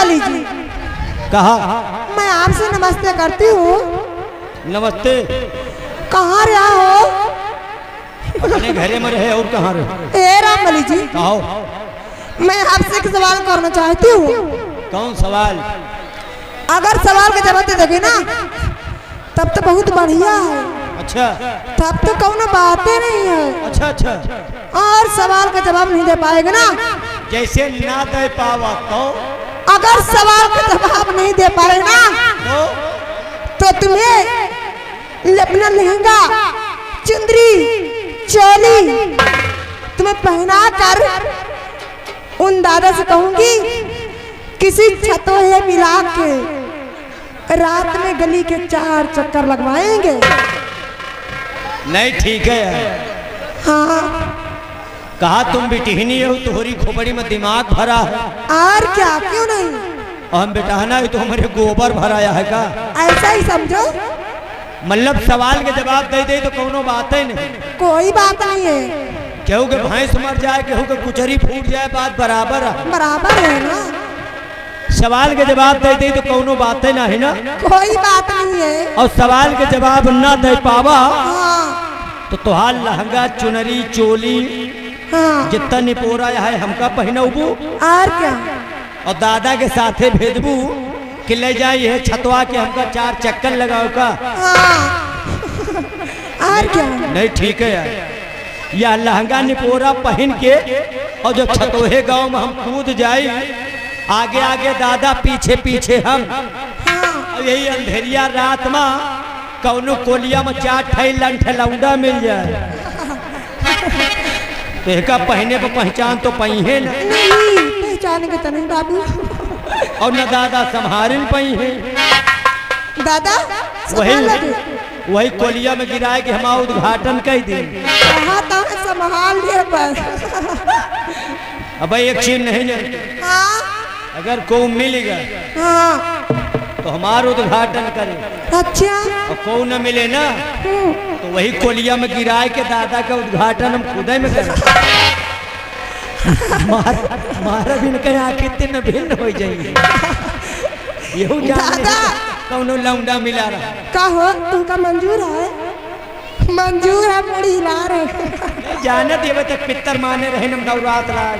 मली जी, कहा मैं आपसे नमस्ते करती हूँ। नमस्ते। कहाँ रहा हो? अपने घरे में रहे और कहाँ रहे? ए राम मली जी, कहो। मैं आपसे एक सवाल करना चाहती हूँ। कौन सवाल? अगर सवाल के जवाब दे दोगे ना तब तो बहुत बढ़िया है, अच्छा तब तो कौनो बातें नहीं है। अच्छा अच्छा। और सवाल का जवाब नहीं दे पाएगा ना, जैसे ना दे पावा तो अगर सवाल का जवाब नहीं दे पाएगा ना तो तुम्हें अपना लहंगा, चुंदरी, चोली तुम्हें पहना कर उन दादा से कहूंगी किसी छतोहे मिला के रात में गली के 4 चक्कर लगवाएंगे। नहीं ठीक है यार। हाँ, कहा तुम बिटिहनी हो, तुम्हारी खोपड़ी में दिमाग भरा है। और क्या, क्यों नहीं? और हम बेटाना है तो हमारे गोबर भराया है का? ऐसा ही समझो। मतलब सवाल के जवाब दे दे तो कोनो बात ही नहीं। कोई बात नहीं है, केहू के भैंस मर जाए, केहू के कुचरी फूट जाए, बात बराबर है। बराबर है ना। सवाल के जवाब दे दे तो कोनो बात ही नहीं ना। कोई बात नहीं है। और सवाल के जवाब ना दे पावा हाँ तो तुहार लहंगा, चुनरी, चोली हाँ, जितना निपोरा है हमका पहनबू और क्या? और दादा के साथे भेजबू कि ले जाइए है छतवा के हमका 4 चक्कर लगाओ का। हाँ और क्या? नहीं ठीक है यार। यह लहंगा निपोरा पहन के और जब छतोहे गांव में हम कूद जाई, आगे आगे दादा, पीछे पीछे हम। हाँ, और यही अंधेरिया रात में कौनो कोलिया में 4 ठै लंठ लौंडा मिल जाए तो एका पहने पर पहचान तो पहिए न। नहीं पहचान के तने बाबू। और न दादा संभारिन पही है। दादा वही कोलिया में गिराए कि हमारा उद्घाटन कर दी। कहा था संभाल लिए बस। अब एक चीज नहीं जानते, हाँ अगर को मिलेगा हाँ, तो हमारा उद्घाटन करे, अच्छा। और को न मिले ना तो वही कोलिया में गिराए के दादा का उद्घाटन हम खुद में करें। मारा भी कहीं आखिर तीन भिन्न हो जाएंगे। यहू जान कौनो लौंडा मिला रहा। कहो तुमका मंजूर है? मंजूर है, बड़ी ला रहे। जाने दिए तक पितर माने रहे न नवरात लाग।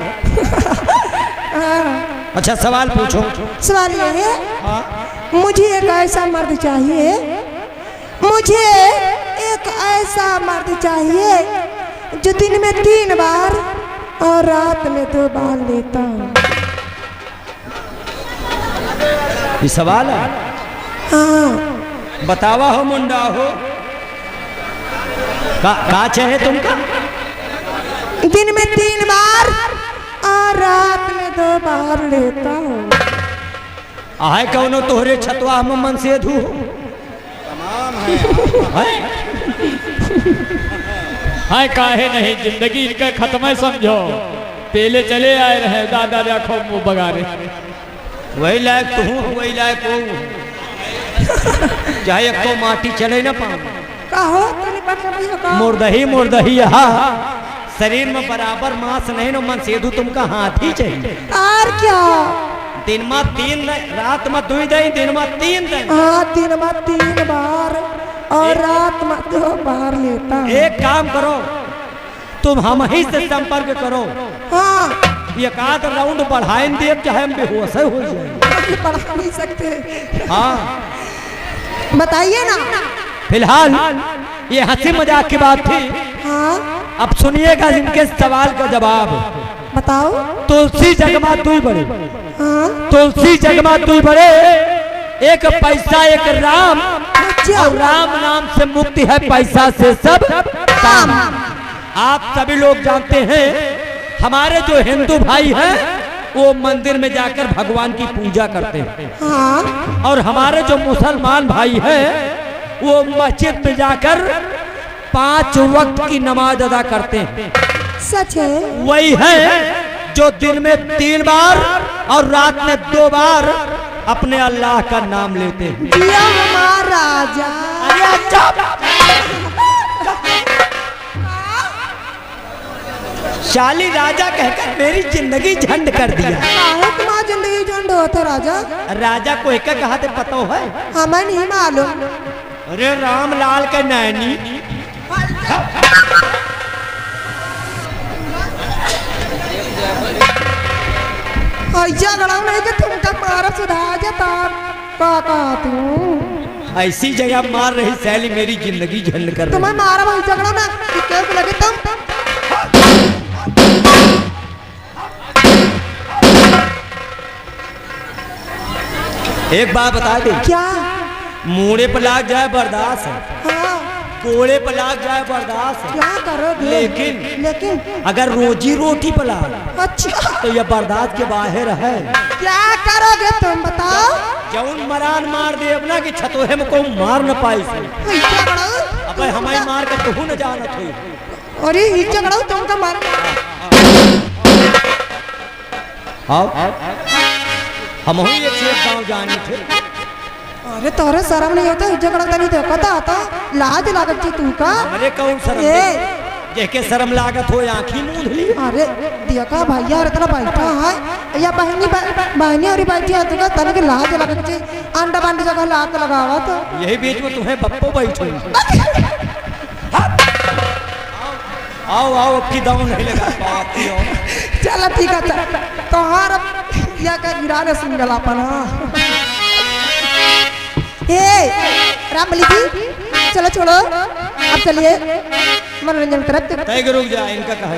अच्छा सवाल पूछो। सवाल ये है, हाँ? मुझे एक ऐसा मर्द चाहिए, मुझे एक ऐसा मर्द चाहिए जो दिन में 3 बार और रात में 2 बार लेता हूँ। ये सवाल है? हाँ बतावा हो मुंडा हो, का चाहे तुमका? दिन में 3 बार और रात में 2 बार लेता हूँ। आहे कौनो तोहरे छतवा में मन से धू हाय काहे नहीं, जिंदगी इनका खत्म है समझो। पहले चले आए रहे दादा, देखो मुंह बगारे। वही लायक तू, वही लायक हो। चाहे को माटी चले ना पाऊँ। कहो मुर्दही मुर्दही यहाँ शरीर में बराबर मांस नहीं न मन सेधु तुमका हाथ ही चाहिए। और क्या? दिन में 3 रात में 2 दिन, दिन में 3 दिन। हाँ, दिन में 3 बार और रात में 2 बार लेता हूँ। एक काम करो, तुम हम ही से संपर्क करो। हाँ, एक आध राउंड बढ़ाए दे, चाहे हम बेहोश हो जाए। बढ़ा नहीं सकते। हाँ बताइए ना। फिलहाल ये हंसी मजाक की बात थी। हाँ अब सुनिएगा इनके सवाल का जवाब। बताओ। तुलसी जगमा तू बड़े, हाँ तुलसी जगमा तू बड़े, एक पैसा एक राम, अच्छा। और राम नाम से मुक्ति है, पैसा से सब काम। आप सभी लोग जानते हैं हमारे जो हिंदू भाई हैं वो मंदिर में जाकर भगवान की पूजा करते हैं। हाँ और हमारे जो मुसलमान भाई हैं वो मस्जिद में जाकर 5 वक्त की नमाज अदा करते हैं। सच है। वही है जो दिन में 3 बार और रात में 2 बार अपने अल्लाह का नाम लेते हैं। जिया हमारा राजा। अरे चुप! शाली राजा कहकर मेरी जिंदगी झंड कर दिया। तुम्हारी जिंदगी झंड हो होते राजा? राजा को एक कहा थे पता है? हमें नहीं मालूम। अरे रामलाल के नैनी। झगड़ा नहीं कि तुमका मारा सुधार जाता का तू ऐसी जगह मार रही सैली मेरी जिंदगी झंड कर रही। तुम्हें मारा भाई झगड़ा में कि कैसे लगे तुम? एक बात बता दे, क्या? मूड़े पर लाग जाए बर्दाश्त है, हाँ, कोड़े पर लाग जाए बर्दाश्त है, क्या करोगे? लेकिन अगर रोजी रोटी पर लाग अच्छा तो यह बर्दाश्त के बाहर है। क्या करोगे तुम बताओ? जौन मरान मार दे अपना कि छतोहे में को मार न पाई से। झगड़ा अब हमारी मार कर तू न जानत हो। अरे ये झगड़ा तुमका मार आओ हम ही एक गाँव जाने थे। अरे तोरे शर्म नहीं होता? झगड़ा तनी तो कता आता लाज लागत थी तू का? अरे कौन शर्म ए जेके शर्म लागत हो आँखी मूंद ली। अरे देखा भैया अरे इतना बैठा है या बहनी और बैठी है तुका तने के लाज लागत थी। अंडा बंड जगह लात लगावा तो यही बीच में तुम्हें बप्पो बैठो। आओ आओ अब की दाव नहीं लगा पाती हो। चल ठीक है तोहार या का गिराने सिंगल अपन। ए रामबली जी चलो छोड़ो अब चलिए मनोरंजन तरफ। रुक जा इनका कहा